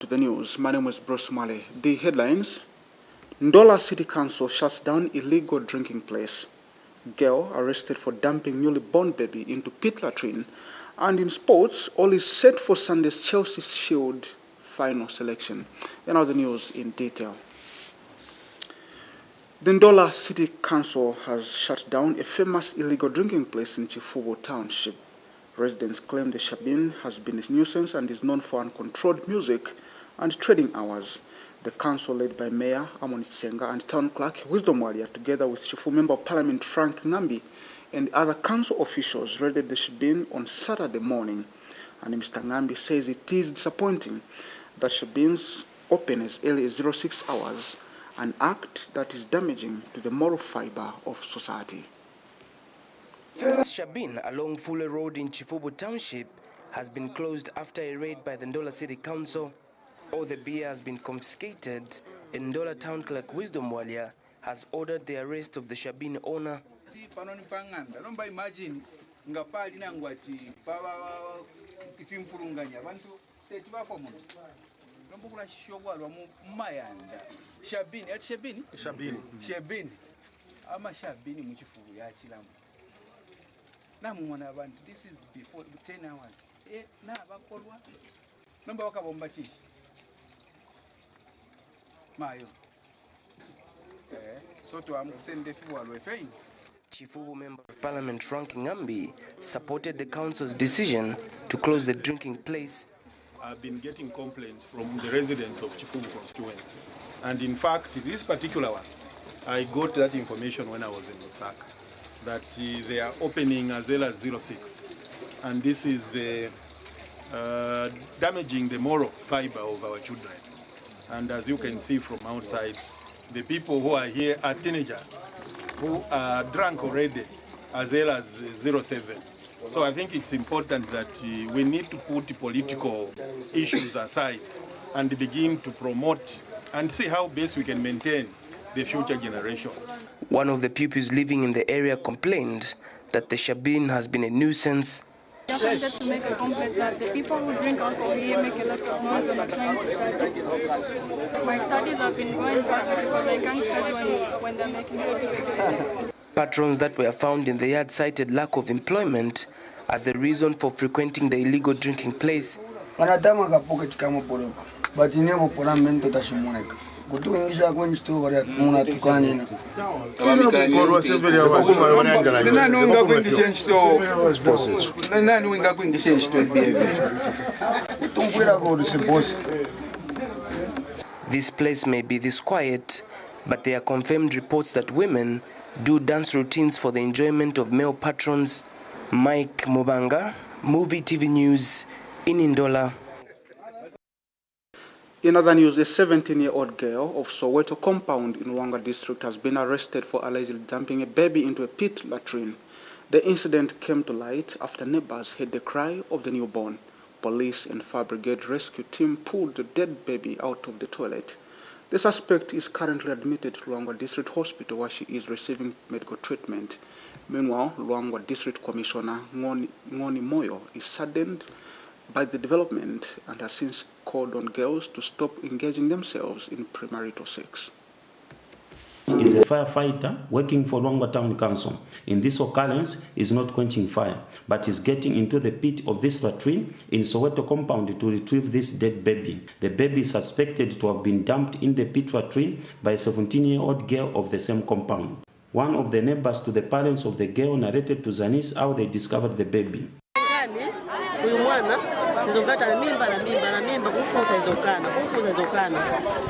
To the news, my name is Mwale. The headlines: Ndola City Council shuts down illegal drinking place. Girl arrested for dumping newly born baby into pit latrine. And in sports, all is set for Sunday's Chelsea Shield final selection. And now the news in detail. The Ndola City Council has shut down a famous illegal drinking place in Chifugo Township. Residents claim the Shabin has been a nuisance and is known for uncontrolled music and trading hours. The council, led by Mayor Amon Senga and Town Clerk Wisdom Mwale, together with Chifu Member of Parliament Frank Ngambi and other council officials, raided the Shabin on Saturday morning. And Mr. Ngambi says it is disappointing that Shabins open as early as 06 hours, an act that is damaging to the moral fiber of society. Famous Shabin along Fule Road in Chifugo Township has been closed after a raid by the Ndola City Council. All the beer has been confiscated, and Ndola Town Clerk Wisdom Mwale has ordered the arrest of the Shabin owner. This is before 10 hours. Number wakabombachi. Mayo. So to send the fuel we Chifugo Member of Parliament Frank Ngambi supported the council's decision to close the drinking place. I've been getting complaints from the residents of Chifugo constituency. And in fact, this particular one, I got that information when I was in Lusaka, that they are opening as early as 06. And this is damaging the moral fiber of our children. And as you can see from outside, the people who are here are teenagers who are drunk already as early as 07. So I think it's important that we need to put political issues aside and begin to promote and see how best we can maintain the future generation. One of the pupils living in the area complained that the Shabin has been a nuisance. I wanted to make a complaint that the people who drink alcohol here make a lot of noise when I'm trying to study. My studies have been going back because I can't study when they're making a lot of noise. Patrons that were found in the yard cited lack of employment as the reason for frequenting the illegal drinking place. But this place may be this quiet, but there are confirmed reports that women do dance routines for the enjoyment of male patrons. Mike Mobanga, Movie TV News in Ndola. In other news, a 17-year-old girl of Soweto compound in Luangwa district has been arrested for allegedly dumping a baby into a pit latrine. The incident came to light after neighbors heard the cry of the newborn. Police and fire brigade rescue team pulled the dead baby out of the toilet. The suspect is currently admitted to Luangwa District Hospital where she is receiving medical treatment. Meanwhile, Luangwa District Commissioner Ngoni Moyo is saddened by the development and has since called on girls to stop engaging themselves in premarital sex. He is a firefighter working for Luangwa Town Council. In this occurrence, he is not quenching fire, but is getting into the pit of this latrine in Soweto compound to retrieve this dead baby. The baby is suspected to have been dumped in the pit latrine by a 17-year-old girl of the same compound. One of the neighbors to the parents of the girl narrated to Zanis how they discovered the baby.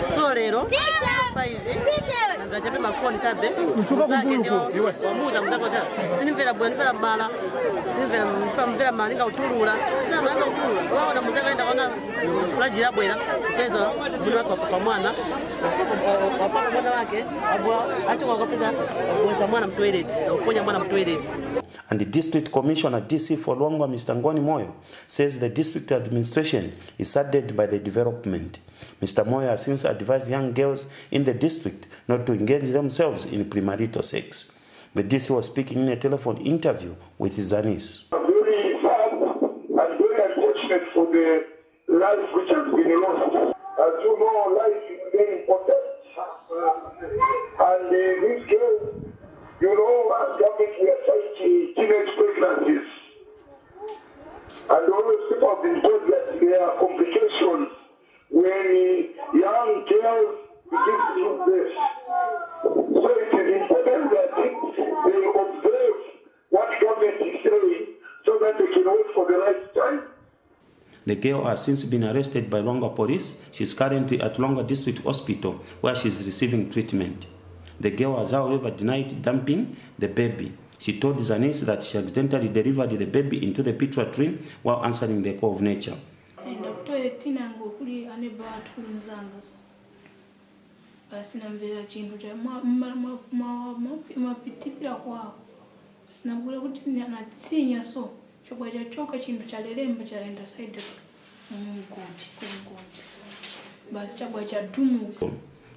So lero 5 ngajabe mafoni tabe zake ndio wamuza mzako sinimvela bwana mala sinimvela mvela maninga utulula na maninga utulula wao na muzaka enda kona flaji labwela pesa jini wako kwa mwana wapaka mwana wake abwa acho kwa pesa boza mwana mtoilet na uponya mwana mtoilet. And the district commissioner DC for Luangwa, Mr. Ngoni Moyo, says the district administration is saddened by the development. Mr. Moyo has since advised young girls in the district not to engage themselves in premarital sex. The DC was speaking in a telephone interview with Zanis. Very sad and very unfortunate for the life which has been lost. you know, life is very important. And this girl, you know, as government, we are fighting teenage pregnancies. And always people have been told that there are complications when young girls begin to give birth. So it is important that they observe what government is saying so that they can wait for the right time. The girl has since been arrested by Luangwa police. She's currently at Luangwa District Hospital where she's receiving treatment. The girl has, however, denied dumping the baby. She told Zanis that she accidentally delivered the baby into the pit latrine while answering the call of nature.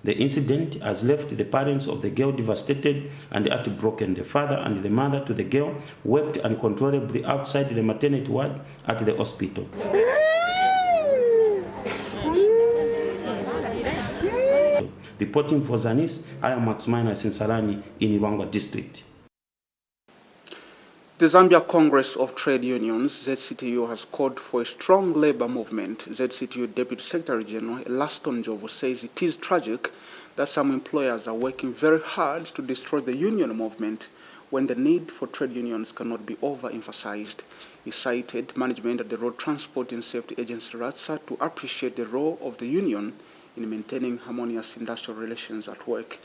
The incident has left the parents of the girl devastated and heartbroken. The father and the mother to the girl wept uncontrollably outside the maternity ward at the hospital. Reporting for Zanis, I am Max Minus in Salani in Luangwa District. The Zambia Congress of Trade Unions, ZCTU, has called for a strong labor movement. ZCTU Deputy Secretary General Elaston Jovo says it is tragic that some employers are working very hard to destroy the union movement when the need for trade unions cannot be overemphasized. He cited management at the Road Transport and Safety Agency RATSA to appreciate the role of the union in maintaining harmonious industrial relations at work.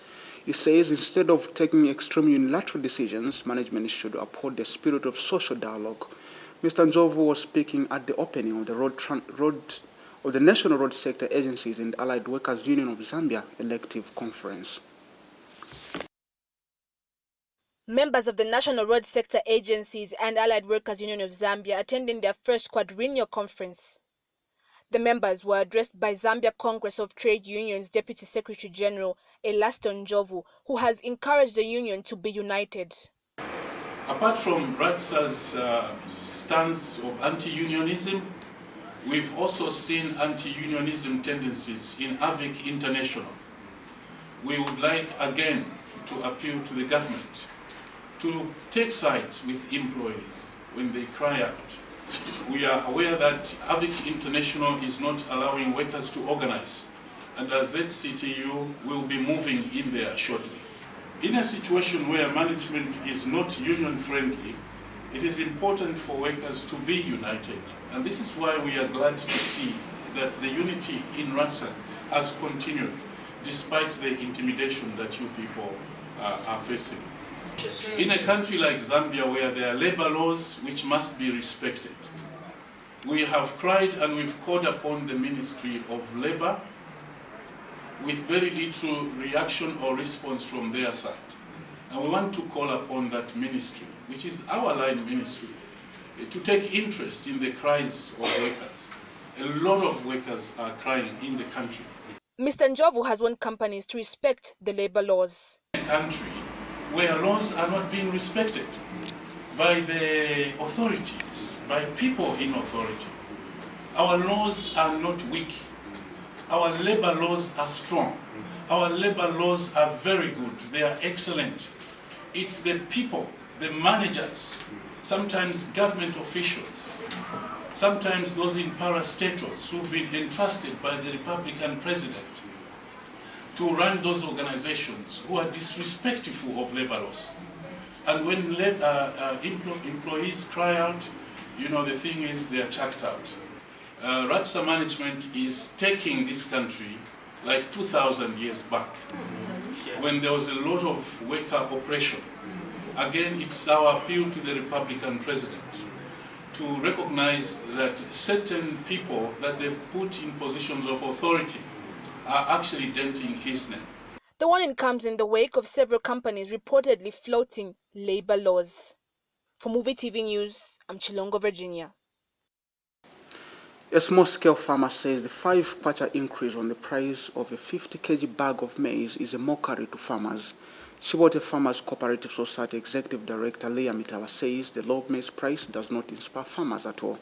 He says instead of taking extreme unilateral decisions, management should uphold the spirit of social dialogue. Mr. Njovu was speaking at the opening of the National Road Sector Agencies and Allied Workers Union of Zambia elective conference. Members of the National Road Sector Agencies and Allied Workers Union of Zambia attending their first quadrennial conference. The members were addressed by Zambia Congress of Trade Unions Deputy Secretary General Elaston Jovu, who has encouraged the union to be united. Apart from RATSA's stance of anti-unionism, we've also seen anti-unionism tendencies in AVIC International. We would like again to appeal to the government to take sides with employees when they cry out. We are aware that AVIC International is not allowing workers to organize, and as ZCTU will be moving in there shortly. In a situation where management is not union-friendly, it is important for workers to be united, and this is why we are glad to see that the unity in RATSA has continued despite the intimidation that you people are facing. In a country like Zambia, where there are labor laws which must be respected, we have cried and we've called upon the Ministry of Labor with very little reaction or response from their side. And we want to call upon that ministry, which is our line ministry, to take interest in the cries of workers. A lot of workers are crying in the country. Mr. Njovu has warned companies to respect the labor laws. A country where laws are not being respected by the authorities, by people in authority. Our laws are not weak. Our labor laws are strong. Our labor laws are very good. They are excellent. It's the people, the managers, sometimes government officials, sometimes those in parastatals who've been entrusted by the Republican president to run those organizations who are disrespectful of labor laws. And when employees cry out, you know, the thing is they are chucked out. RATSA management is taking this country like 2,000 years back, when there was a lot of worker oppression. Again, it's our appeal to the Republican president to recognize that certain people that they've put in positions of authority are actually denting his name. The warning comes in the wake of several companies reportedly flouting labor laws. For Movie TV News, I'm Chilongo, Virginia. A small-scale farmer says the 5-kwacha increase on the price of a 50 kg bag of maize is a mockery to farmers. Chibote Farmers Cooperative Society Executive Director Leah Mitala says the low maize price does not inspire farmers at all.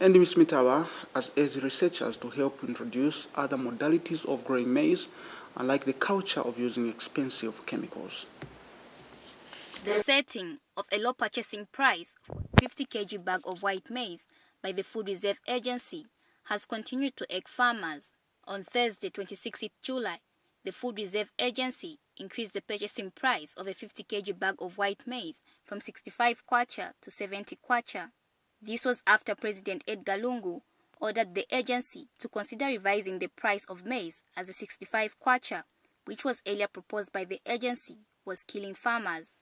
And Ms. Mitawa has asked researchers to help introduce other modalities of growing maize, unlike the culture of using expensive chemicals. The setting of a low purchasing price for 50 kg bag of white maize by the Food Reserve Agency has continued to egg farmers. On Thursday, 26 July, the Food Reserve Agency increased the purchasing price of a 50 kg bag of white maize from 65 kwacha to 70 kwacha. This was after President Edgar Lungu ordered the agency to consider revising the price of maize as a 65 kwacha, which was earlier proposed by the agency, was killing farmers.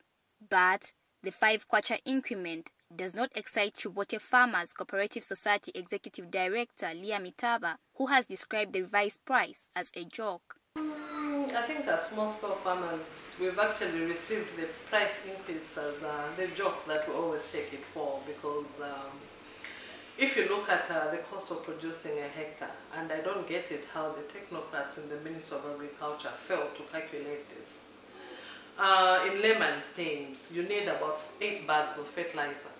But the 5 kwacha increment does not excite Chubote Farmers Cooperative Society Executive Director Leah Mitaba, who has described the revised price as a joke. I think as small-scale farmers, we've actually received the price increase as the joke that we always take it for, because if you look at the cost of producing a hectare, and I don't get it how the technocrats in the Ministry of Agriculture failed to calculate this. In layman's terms, you need about 8 bags of fertilizer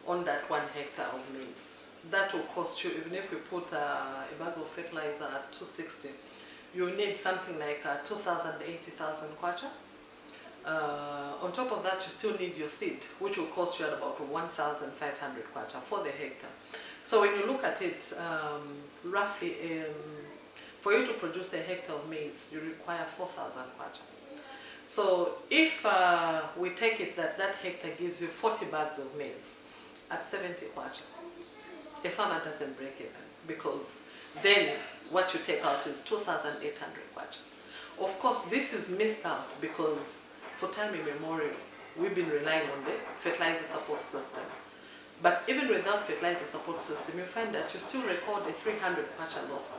on that 1 hectare of maize. That will cost you, even if we put a bag of fertilizer at 260, you need something like 2,000 to 80,000 kwacha. On top of that, you still need your seed, which will cost you at about 1,500 kwacha for the hectare. So when you look at it, roughly, for you to produce a hectare of maize, you require 4,000 kwacha. So if we take it that that hectare gives you 40 bags of maize at 70 kwacha, a farmer doesn't break even, because then what you take out is 2,800 kwacha. Of course, this is missed out because for time immemorial, we've been relying on the fertilizer support system. But even without fertilizer support system, you find that you still record a 300 kwacha loss.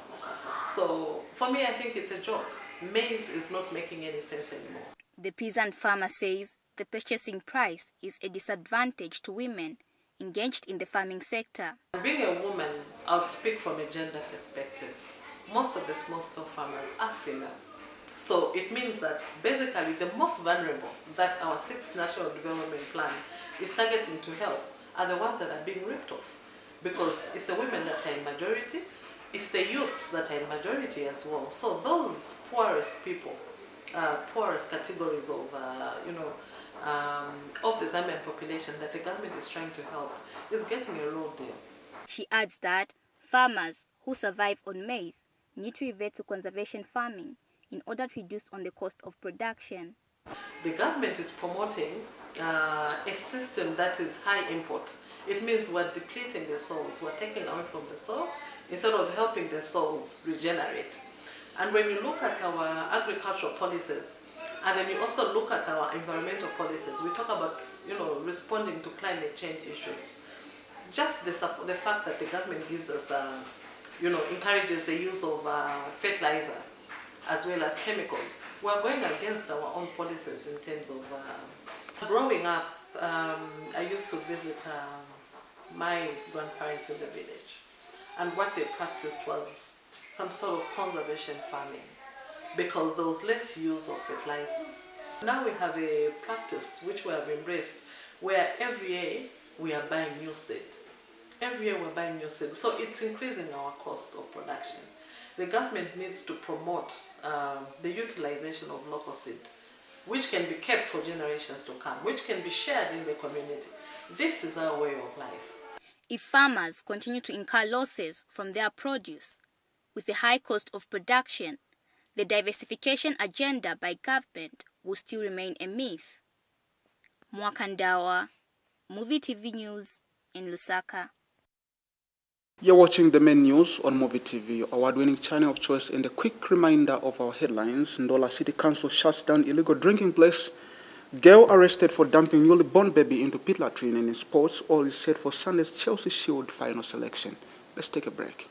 So for me, I think it's a joke. Maize is not making any sense anymore. The peasant farmer says the purchasing price is a disadvantage to women engaged in the farming sector. Being a woman, I would speak from a gender perspective. Most of the small-scale farmers are female. So it means that basically the most vulnerable that our 6th National Development Plan is targeting to help are the ones that are being ripped off. Because it's the women that are in majority, it's the youths that are in majority as well. So those poorest people, poorest categories of, of the Zambian population that the government is trying to help is getting a raw deal. She adds that farmers who survive on maize need to revert to conservation farming in order to reduce on the cost of production. The government is promoting a system that is high import. It means we're depleting the soils, we're taking away from the soil instead of helping the soils regenerate. And when you look at our agricultural policies, and then you also look at our environmental policies, we talk about, responding to climate change issues. Just the fact that the government gives us, encourages the use of fertilizer as well as chemicals, we're going against our own policies in terms of. Growing up, I used to visit my grandparents in the village, and what they practiced was some sort of conservation farming, because there was less use of fertilizers. Now we have a practice which we have embraced, where every year we are buying new seed. Every year we're buying new seed, so it's increasing our cost of production. The government needs to promote the utilization of local seed, which can be kept for generations to come, which can be shared in the community. This is our way of life. If farmers continue to incur losses from their produce, with the high cost of production, the diversification agenda by government will still remain a myth. Mwakandawa, Movie TV News in Lusaka. You're watching the main news on Movie TV, your award-winning channel of choice, and a quick reminder of our headlines. Ndola City Council shuts down illegal drinking place. Girl arrested for dumping newly born baby into pit latrine. And in sports, all is set for Sunday's Chelsea Shield final selection. Let's take a break.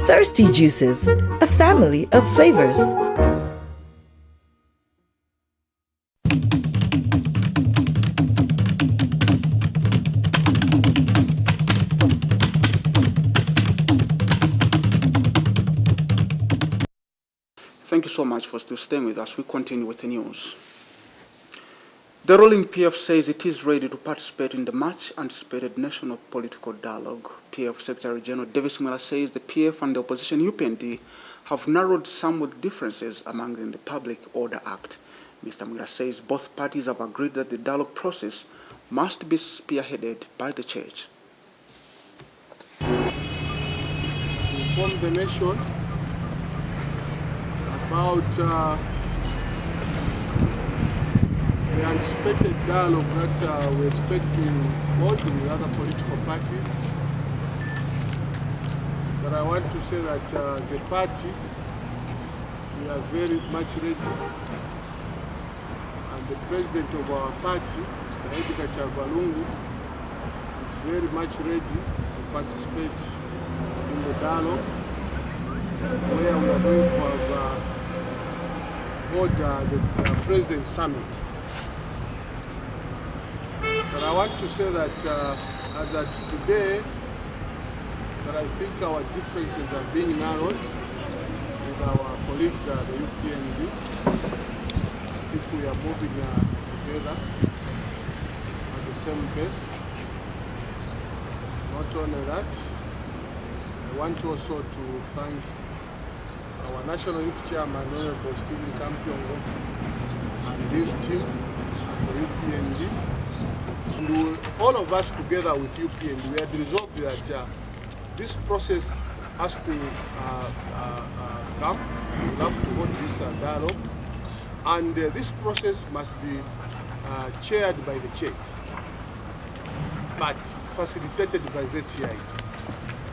Thirsty Juices, a family of flavors. Thank you so much for still staying with us. We continue with the news. The ruling PF says it is ready to participate in the much anticipated national political dialogue. PF Secretary General Davis Mwale says the PF and the opposition UPND have narrowed somewhat differences among them in the Public Order Act. Mr. Mwale says both parties have agreed that the dialogue process must be spearheaded by the church. Inform the nation about the anticipated dialogue that we expect to hold with other political parties. But I want to say that as a party, we are very much ready. And the president of our party, Mr. Edgar Chabalungu, is very much ready to participate in the dialogue, where we are going to have hold the President Summit. But I want to say that as at today, that I think our differences are being narrowed with our colleagues at the UPND. I think we are moving together at the same pace. Not only that, I want also to thank our National Youth Chairman, Honorable Stephen Kampiongo, and his team at the UPND. And all of us together with UPND, we had resolved that this process has to come. We will have to hold this dialogue. And this process must be chaired by the church, but facilitated by ZCI.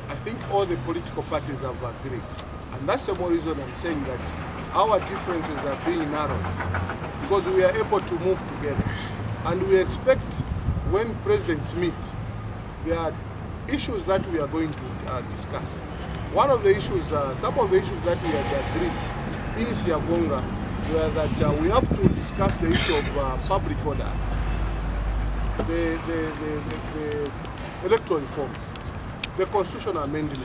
I think all the political parties have agreed. And that's the more reason I'm saying that our differences are being narrowed, because we are able to move together. And we expect when presidents meet, there are issues that we are going to discuss. One of the issues, some of the issues that we have agreed in Siavonga were that we have to discuss the issue of public order, the electoral reforms, the constitutional amendment,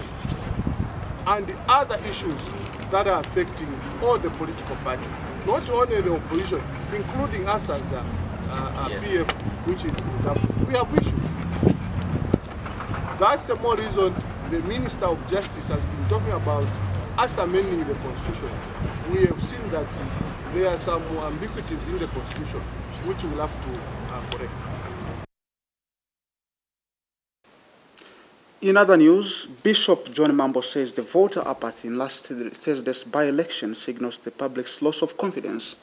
and the other issues that are affecting all the political parties, not only the opposition, including us as PF, which is the government. We have issues. That's the more reason the Minister of Justice has been talking about us amending the Constitution. We have seen that there are some ambiguities in the Constitution, which we'll have to correct. In other news, Bishop John Mambo says the voter apathy in last Thursday's by-election signals the public's loss of confidence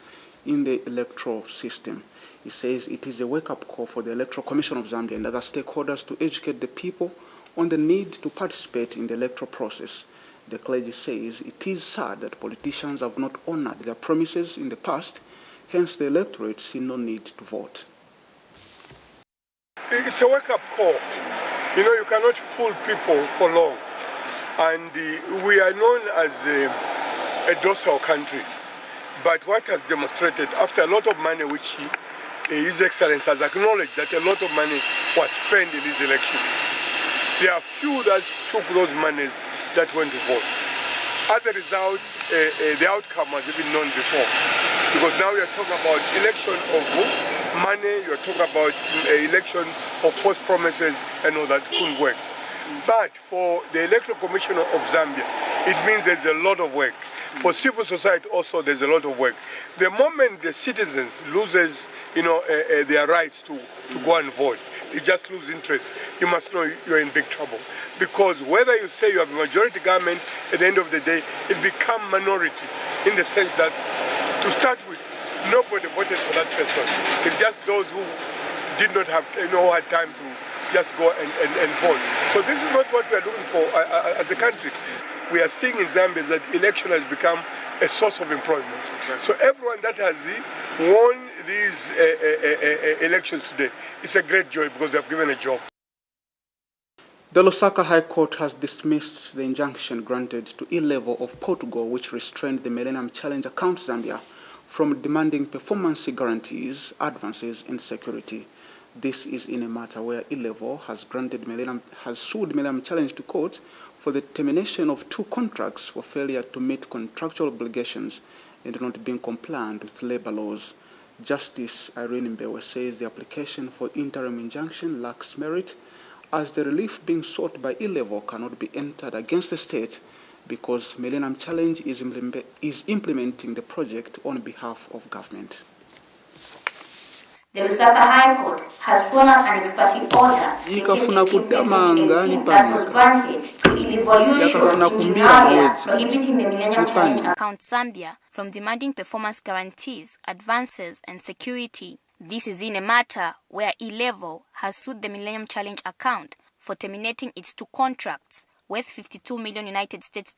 in the electoral system. He says it is a wake-up call for the Electoral Commission of Zambia and other stakeholders to educate the people on the need to participate in the electoral process. The clergy says it is sad that politicians have not honored their promises in the past, hence the electorate see no need to vote. It's a wake-up call. You know, you cannot fool people for long. And we are known as a docile country. But what has demonstrated, after a lot of money, which His Excellency has acknowledged that a lot of money was spent in this election, there are few that took those monies that went to vote. As a result, the outcome was even known before. Because now we are talking about election of money, you are talking about election of false promises and all that couldn't work. But for the Electoral Commission of Zambia, it means there's a lot of work. For civil society also, there's a lot of work. The moment the citizens loses, their rights to go and vote, you just lose interest, you must know you're in big trouble. Because whether you say you have a majority government, at the end of the day, it becomes minority in the sense that, to start with, nobody voted for that person. It's just those who did not have, had time to just go and vote. So this is not what we are looking for as a country. We are seeing in Zambia that election has become a source of employment. So everyone that has won these elections today, it's a great joy because they have given a job. The Lusaka High Court has dismissed the injunction granted to E-Level of Portugal, which restrained the Millennium Challenge account Zambia from demanding performance guarantees, advances, and security. This is in a matter where E-Level has sued Millennium Challenge to court for the termination of 2 contracts for failure to meet contractual obligations and not being compliant with labor laws. Justice Irene Mbewe says the application for interim injunction lacks merit, as the relief being sought by E-Level cannot be entered against the state because Millennium Challenge is implementing the project on behalf of government. The Lusaka High Court has thrown out an ex parte order dated 18 May 2018 that was granted to Evolution Engineering, prohibiting the Millennium Challenge account Zambia from demanding performance guarantees, advances, and security. This is in a matter where E-Level has sued the Millennium Challenge account for terminating its 2 contracts worth $52 million United States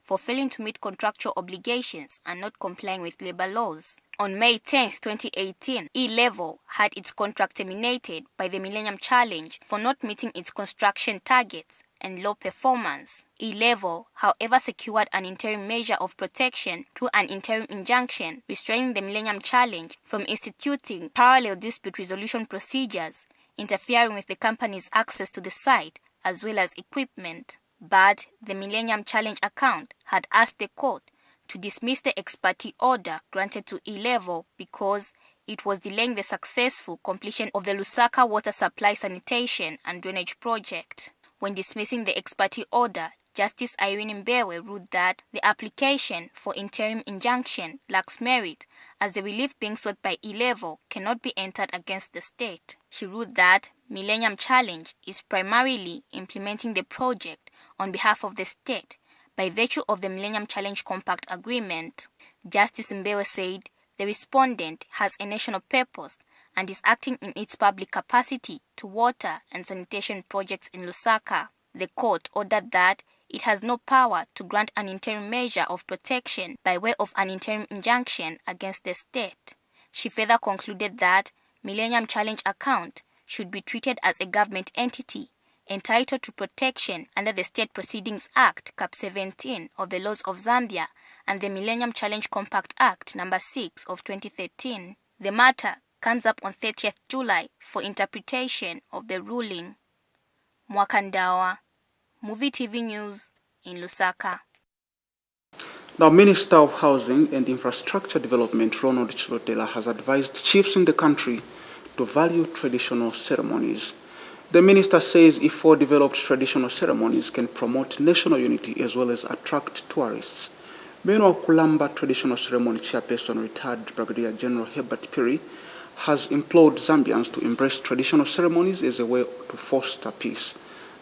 for failing to meet contractual obligations and not complying with labor laws. On May 10, 2018, E-Level had its contract terminated by the Millennium Challenge for not meeting its construction targets and low performance. E-Level, however, secured an interim measure of protection through an interim injunction restraining the Millennium Challenge from instituting parallel dispute resolution procedures, interfering with the company's access to the site as well as equipment. But the Millennium Challenge account had asked the court to dismiss the ex parte order granted to E-Level because it was delaying the successful completion of the Lusaka water supply sanitation and drainage project. When dismissing the ex parte order, Justice Irene Mbewe ruled that the application for interim injunction lacks merit as the relief being sought by E-Level cannot be entered against the state. She ruled that Millennium Challenge is primarily implementing the project on behalf of the state by virtue of the Millennium Challenge Compact Agreement. Justice Mbewe said the respondent has a national purpose and is acting in its public capacity to water and sanitation projects in Lusaka. The court ordered that it has no power to grant an interim measure of protection by way of an interim injunction against the state. She further concluded that Millennium Challenge account should be treated as a government entity entitled to protection under the State Proceedings Act, Cap 17 of the laws of Zambia and the Millennium Challenge Compact Act No. 6 of 2013. The matter comes up on 30th July for interpretation of the ruling. Mwakandawa, Movie TV News in Lusaka. Now, Minister of Housing and Infrastructure Development Ronald Chilotela has advised chiefs in the country to value traditional ceremonies. The minister says if developed traditional ceremonies can promote national unity as well as attract tourists. Meanwhile, Kulamba Traditional Ceremony Chairperson retired Brigadier General Herbert Piri has implored Zambians to embrace traditional ceremonies as a way to foster peace.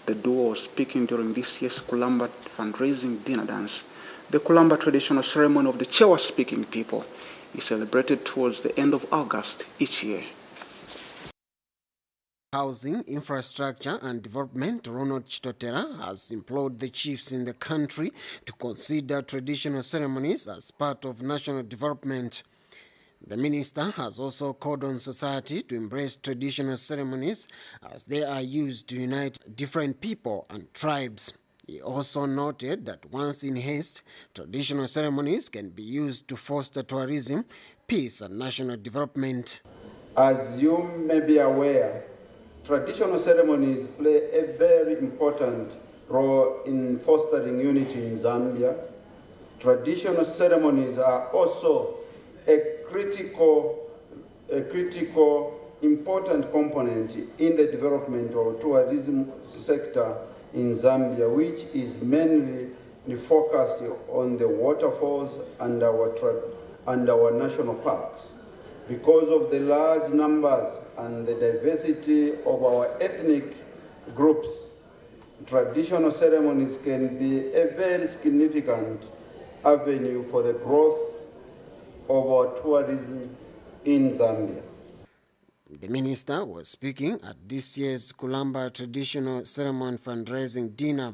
The duo was speaking during this year's Kulamba fundraising dinner dance. The Kulamba traditional ceremony of the Chewa speaking people is celebrated towards the end of August each year. Housing, Infrastructure and Development Ronald Chilotela has implored the chiefs in the country to consider traditional ceremonies as part of national development. The minister has also called on society to embrace traditional ceremonies as they are used to unite different people and tribes. He also noted that once enhanced, traditional ceremonies can be used to foster tourism, peace and national development. As you may be aware, traditional ceremonies play a very important role in fostering unity in Zambia. Traditional ceremonies are also a critical, important component in the development of tourism sector in Zambia, which is mainly focused on the waterfalls and our national parks. Because of the large numbers and the diversity of our ethnic groups, traditional ceremonies can be a very significant avenue for the growth of our tourism in Zambia. The minister was speaking at this year's Kulamba Traditional Ceremony fundraising dinner.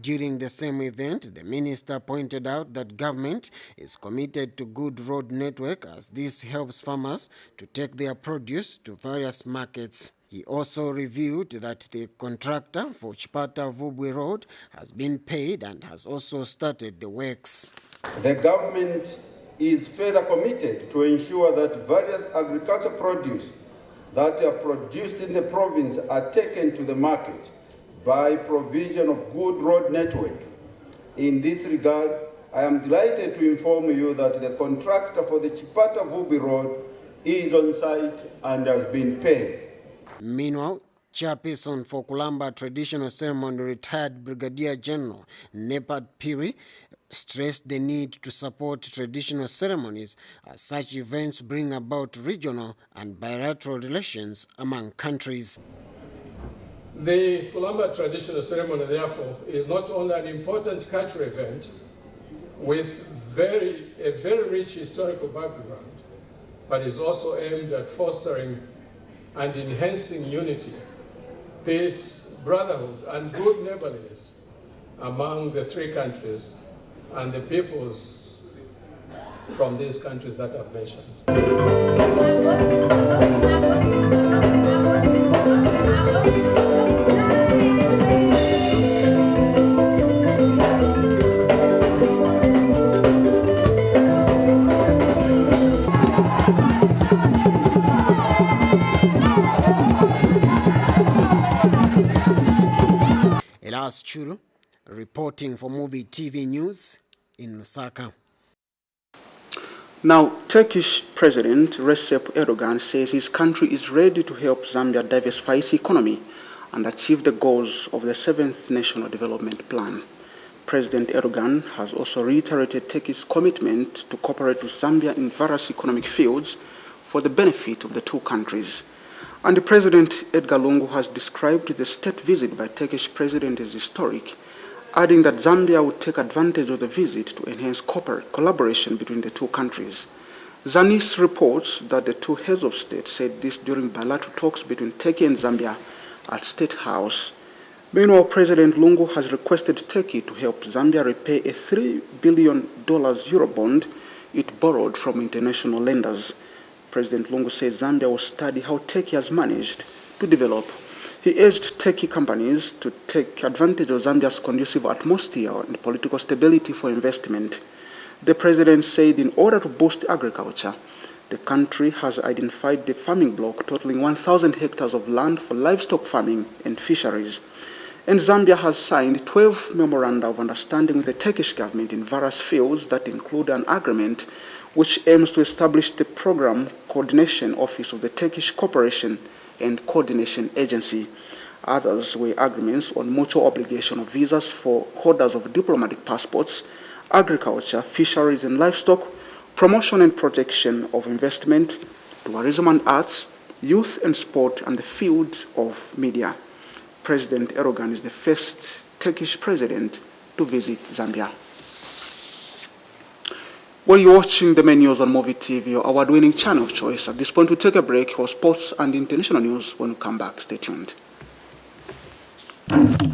During the same event, the minister pointed out that government is committed to good road network as this helps farmers to take their produce to various markets. He also revealed that the contractor for Chipata Vubwi Road has been paid and has also started the works. The government is further committed to ensure that various agricultural produce that are produced in the province are taken to the market by provision of good road network. In this regard, I am delighted to inform you that the contractor for the Chipata Vubwi Road is on site and has been paid. Meanwhile, Chairperson for Kulamba Traditional Ceremony, retired Brigadier General Nepad Piri, stressed the need to support traditional ceremonies as such events bring about regional and bilateral relations among countries. The Kulamba Traditional Ceremony, therefore, is not only an important cultural event with a very rich historical background, but is also aimed at fostering and enhancing unity, peace, brotherhood, and good neighborliness among the three countries and the peoples from these countries that I've mentioned. Elas Churu, reporting for Movie TV News in Lusaka. Now, Turkish President Recep Erdogan says his country is ready to help Zambia diversify its economy and achieve the goals of the 7th National Development Plan. President Erdogan has also reiterated Turkey's commitment to cooperate with Zambia in various economic fields for the benefit of the two countries. And the President Edgar Lungu has described the state visit by Turkish President as historic, adding that Zambia would take advantage of the visit to enhance collaboration between the two countries. Zanis reports that the two heads of state said this during bilateral talks between Turkey and Zambia at State House. Meanwhile, President Lungu has requested Turkey to help Zambia repay a $3 billion Eurobond it borrowed from international lenders. President Lungu says Zambia will study how Turkey has managed to develop. He urged Turkey companies to take advantage of Zambia's conducive atmosphere and political stability for investment. The president said in order to boost agriculture, the country has identified the farming block totaling 1,000 hectares of land for livestock farming and fisheries. And Zambia has signed 12 memoranda of understanding with the Turkish government in various fields that include an agreement which aims to establish the Program Coordination Office of the Turkish Cooperation and Coordination Agency. Others were agreements on mutual obligation of visas for holders of diplomatic passports, agriculture, fisheries and livestock, promotion and protection of investment, tourism and arts, youth and sport, and the field of media. President Erdogan is the first Turkish president to visit Zambia. Well, you're watching the main news on Movie TV, your award-winning channel of choice. At this point, we'll take a break for sports and international news. When we come back, stay tuned. Yeah.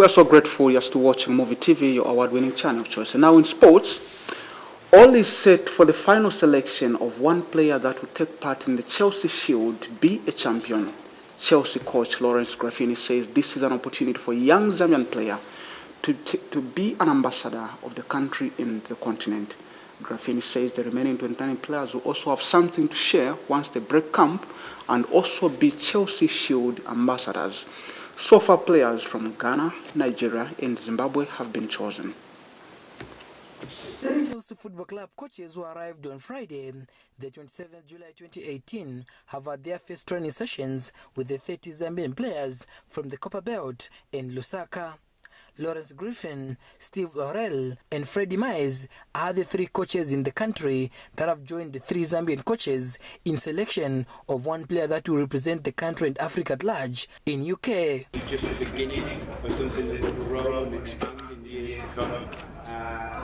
We are so grateful you're still watching Movie TV, your award-winning channel of choice. And now in sports, all is set for the final selection of one player that will take part in the Chelsea Shield, be a champion. Chelsea coach Lawrence Graffini says this is an opportunity for a young Zambian player to be an ambassador of the country in the continent. Graffini says the remaining 29 players will also have something to share once they break camp and also be Chelsea Shield ambassadors. So far, players from Ghana, Nigeria, and Zimbabwe have been chosen. The Chelsea Football Club coaches who arrived on Friday, the 27th July 2018, have had their first training sessions with the 30 Zambian players from the Copper Belt in Lusaka. Lawrence Griffin, Steve Laurel, and Freddie Mize are the three coaches in the country that have joined the three Zambian coaches in selection of one player that will represent the country and Africa at large in UK. It's just the beginning of something that will grow and expand in the years to come.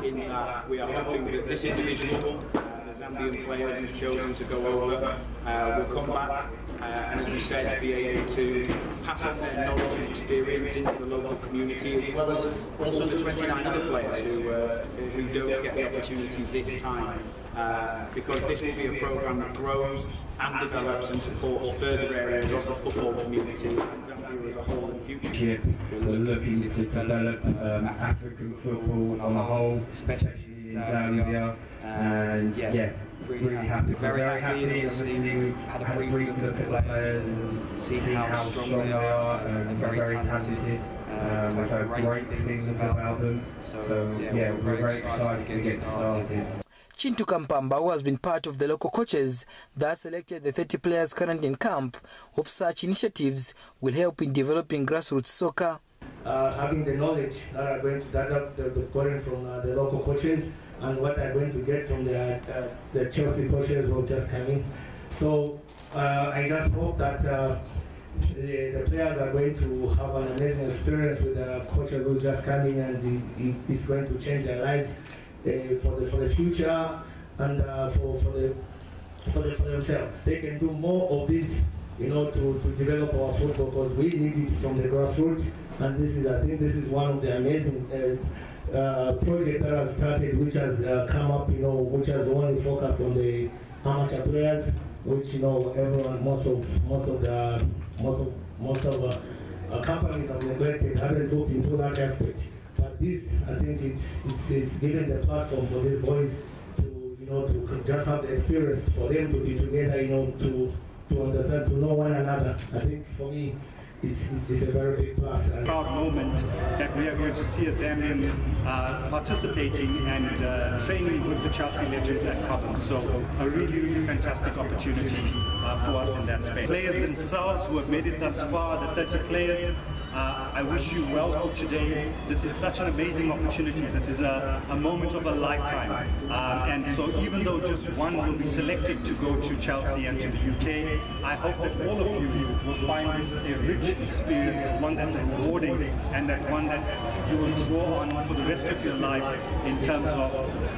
In that we are hoping that this individual, the Zambian player who's chosen to go over, will come back and, as we said, be able to pass on their knowledge and experience into the local community, as well as also the 29 other players who don't get the opportunity this time. Because this will be a programme that grows and develops and supports further areas of the football community and Zambia as a whole in future. Here we're looking to develop African football on the whole, especially in Zambia, and yeah, really happy. Very happy. We've had a brief look at the players and see how strong they are. They're very talented. We've heard great things about them. So yeah, we're very excited to get started. Chintu Kampamba, who has been part of the local coaches that selected the 30 players currently in camp, hopes such initiatives will help in developing grassroots soccer. Having the knowledge that they've gotten from the local coaches and what they're going to get from the Chelsea coaches who just come in. So I just hope that the players are going to have an amazing experience with the coaches who just come in, and it's going to change their lives. For the future and for themselves. They can do more of this, to develop our football, because we need it from the grassroots. And I think this is one of the amazing projects that has started, which has come up, which has only focused on the amateur players, which everyone, most of companies have neglected, haven't looked into that aspect. But this, I think it's given the platform for these boys to just have the experience, for them to be together, to understand, to know one another. I think for me, it's a very big plus. Proud moment that we are going to see a Zambian participating and training with the Chelsea legends at Cobham. So a really, really fantastic opportunity for us in that space. Players themselves who have made it thus far, the 30 players, I wish you well for today. This is such an amazing opportunity. This is a moment of a lifetime. And so even though just one will be selected to go to Chelsea and to the UK, I hope that all of you will find this a rich experience, one that's rewarding, and that one that you will draw on for the rest of your life in terms of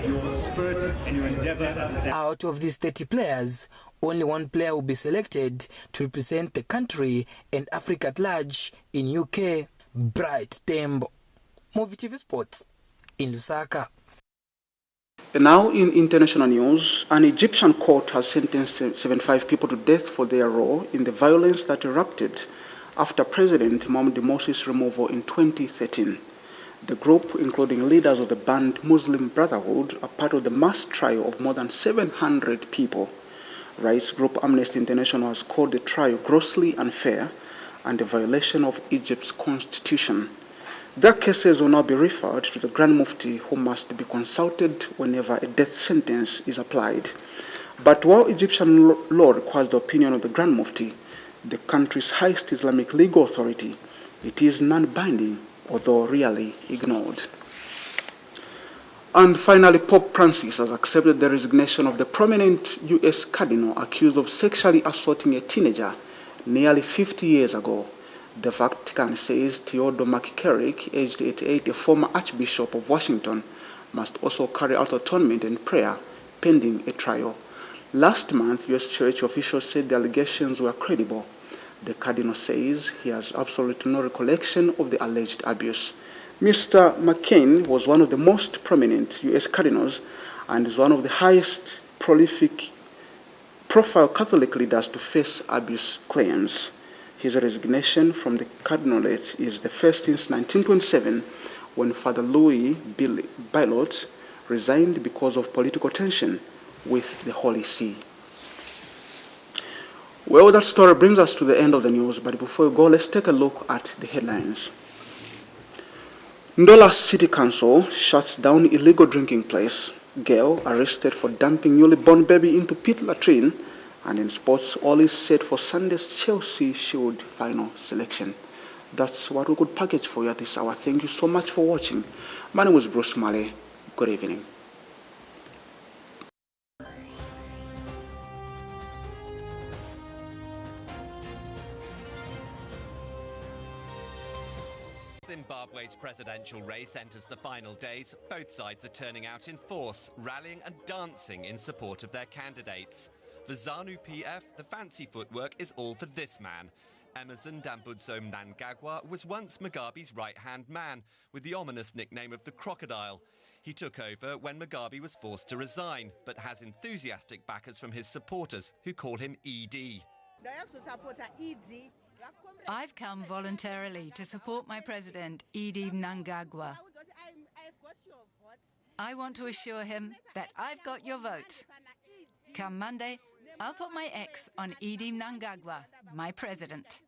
your spirit and your endeavor as a... Out of these 30 players, only one player will be selected to represent the country and Africa at large in UK. Bright Tembo, Movie TV Sports in Lusaka. And now in international news, an Egyptian court has sentenced 75 people to death for their role in the violence that erupted after President Mohamed Morsi's removal in 2013. The group, including leaders of the banned Muslim Brotherhood, are part of the mass trial of more than 700 people. Rights group Amnesty International has called the trial grossly unfair and a violation of Egypt's constitution. Their cases will now be referred to the Grand Mufti, who must be consulted whenever a death sentence is applied. But while Egyptian law requires the opinion of the Grand Mufti, the country's highest Islamic legal authority, it is non-binding, although rarely ignored. And finally, Pope Francis has accepted the resignation of the prominent U.S. cardinal accused of sexually assaulting a teenager nearly 50 years ago. The Vatican says Theodore McCarrick, aged 88, a former Archbishop of Washington, must also carry out atonement and prayer pending a trial. Last month, U.S. church officials said the allegations were credible. The Cardinal says he has absolutely no recollection of the alleged abuse. Mr. McCain was one of the most prominent U.S. cardinals and is one of the highest profile Catholic leaders to face abuse claims. His resignation from the cardinalate is the first since 1927, when Father Louis Bilot resigned because of political tension with the Holy See. Well, that story brings us to the end of the news, but before we go, let's take a look at the headlines. Ndola City Council shuts down illegal drinking place. Girl arrested for dumping newly born baby into pit latrine. And in sports, all is set for Sunday's Chelsea Shield final selection. That's what we could package for you at this hour. Thank you so much for watching. My name is Bruce Mwale. Good evening. Zimbabwe's presidential race enters the final days. Both sides are turning out in force, rallying and dancing in support of their candidates. For ZANU-PF, the fancy footwork is all for this man. Emerson Dambudzo Mnangagwa was once Mugabe's right-hand man, with the ominous nickname of the Crocodile. He took over when Mugabe was forced to resign, but has enthusiastic backers from his supporters who call him ED. I've come voluntarily to support my president, Edi Mnangagwa. I want to assure him that I've got your vote. Come Monday, I'll put my X on Edi Mnangagwa, my president.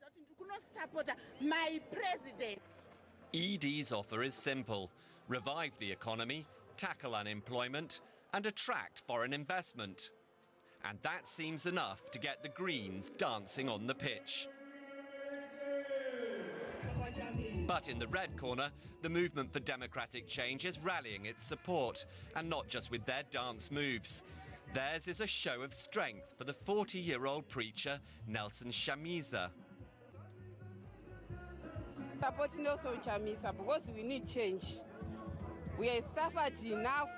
ED's offer is simple: revive the economy, tackle unemployment, and attract foreign investment. And that seems enough to get the Greens dancing on the pitch. But in the red corner, the Movement for Democratic Change is rallying its support, and not just with their dance moves. Theirs is a show of strength for the 40-year-old preacher, Nelson Chamisa. Support Nelson Chamisa because we need change. We have suffered enough.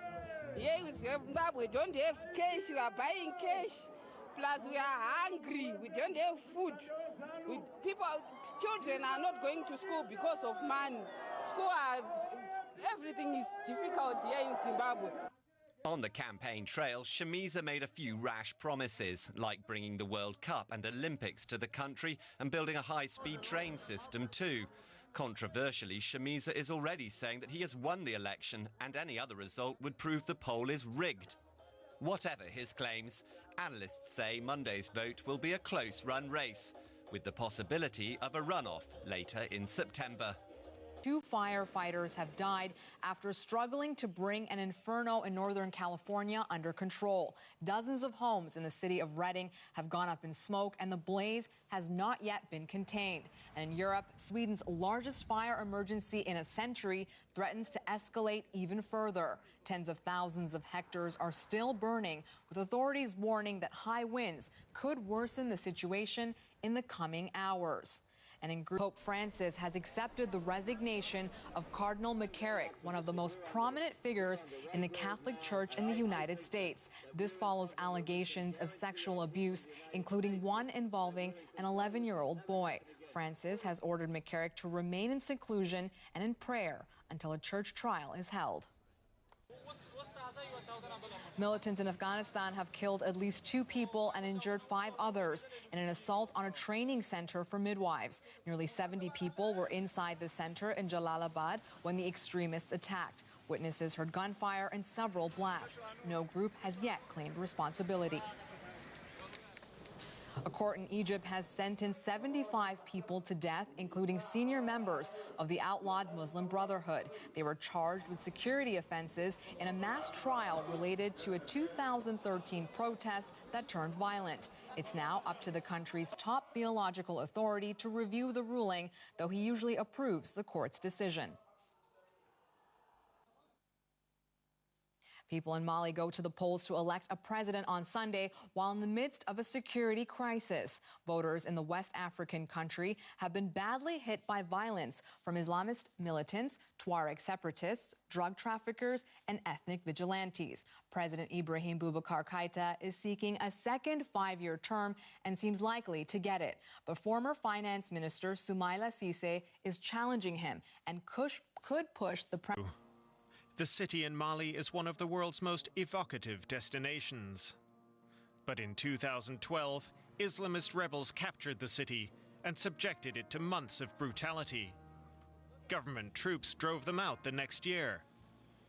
Here in Zimbabwe, we don't have cash, we are buying cash. Plus we are hungry, we don't have food. Children are not going to school because of money. Everything is difficult here in Zimbabwe. On the campaign trail, Chamisa made a few rash promises, like bringing the World Cup and Olympics to the country and building a high-speed train system too. Controversially, Chamisa is already saying that he has won the election and any other result would prove the poll is rigged. Whatever his claims, analysts say Monday's vote will be a close-run race, with the possibility of a runoff later in September. 2 firefighters have died after struggling to bring an inferno in Northern California under control. Dozens of homes in the city of Reading have gone up in smoke, and the blaze has not yet been contained. And in Europe, Sweden's largest fire emergency in a century threatens to escalate even further. Tens of thousands of hectares are still burning, with authorities warning that high winds could worsen the situation in the coming hours. And in Pope Francis has accepted the resignation of Cardinal McCarrick, one of the most prominent figures in the Catholic Church in the United States. This follows allegations of sexual abuse, including one involving an 11-year-old boy. Francis has ordered McCarrick to remain in seclusion and in prayer until a church trial is held. Militants in Afghanistan have killed at least 2 people and injured 5 others in an assault on a training center for midwives. Nearly 70 people were inside the center in Jalalabad when the extremists attacked. Witnesses heard gunfire and several blasts. No group has yet claimed responsibility. A court in Egypt has sentenced 75 people to death, including senior members of the outlawed Muslim Brotherhood. They were charged with security offenses in a mass trial related to a 2013 protest that turned violent. It's now up to the country's top theological authority to review the ruling, though he usually approves the court's decision. People in Mali go to the polls to elect a president on Sunday while in the midst of a security crisis. Voters in the West African country have been badly hit by violence from Islamist militants, Tuareg separatists, drug traffickers, and ethnic vigilantes. President Ibrahim Boubacar Keïta is seeking a second 5-year term and seems likely to get it. But former Finance Minister Soumaïla Cissé is challenging him and could push the president. The city in Mali is one of the world's most evocative destinations. But in 2012, Islamist rebels captured the city and subjected it to months of brutality. Government troops drove them out the next year.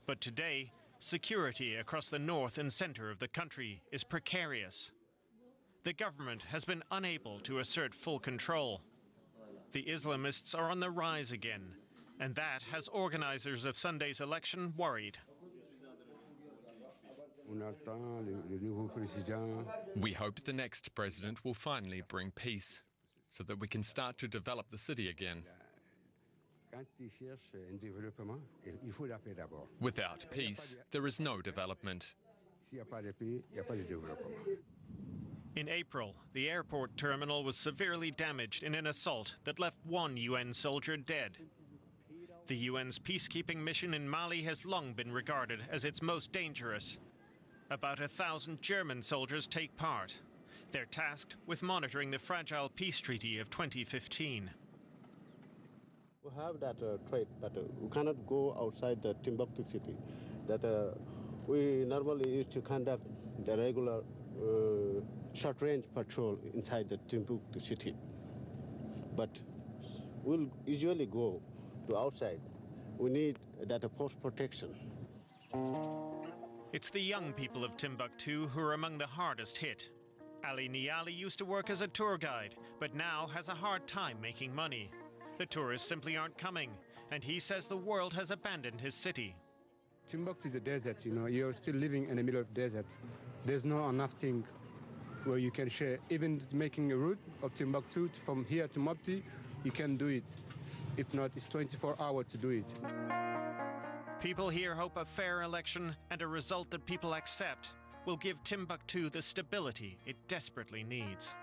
But today, security across the north and center of the country is precarious. The government has been unable to assert full control. The Islamists are on the rise again, and that has organizers of Sunday's election worried. We hope the next president will finally bring peace so that we can start to develop the city again. Without peace, there is no development. In April, the airport terminal was severely damaged in an assault that left one UN soldier dead. The UN's peacekeeping mission in Mali has long been regarded as its most dangerous. About 1,000 German soldiers take part. They're tasked with monitoring the fragile peace treaty of 2015. We have that trait that we cannot go outside the Timbuktu city, that we normally used to conduct the regular short-range patrol inside the Timbuktu city. But we'll usually go to outside. We need that post protection. It's the young people of Timbuktu who are among the hardest hit. Ali Niali used to work as a tour guide, but now has a hard time making money. The tourists simply aren't coming, and he says the world has abandoned his city. Timbuktu is a desert, you're still living in the middle of the desert. There's no enough thing where you can share. Even making a route of Timbuktu from here to Mopti, you can do it. If not, it's 24 hours to do it. People here hope a fair election and a result that people accept will give Timbuktu the stability it desperately needs.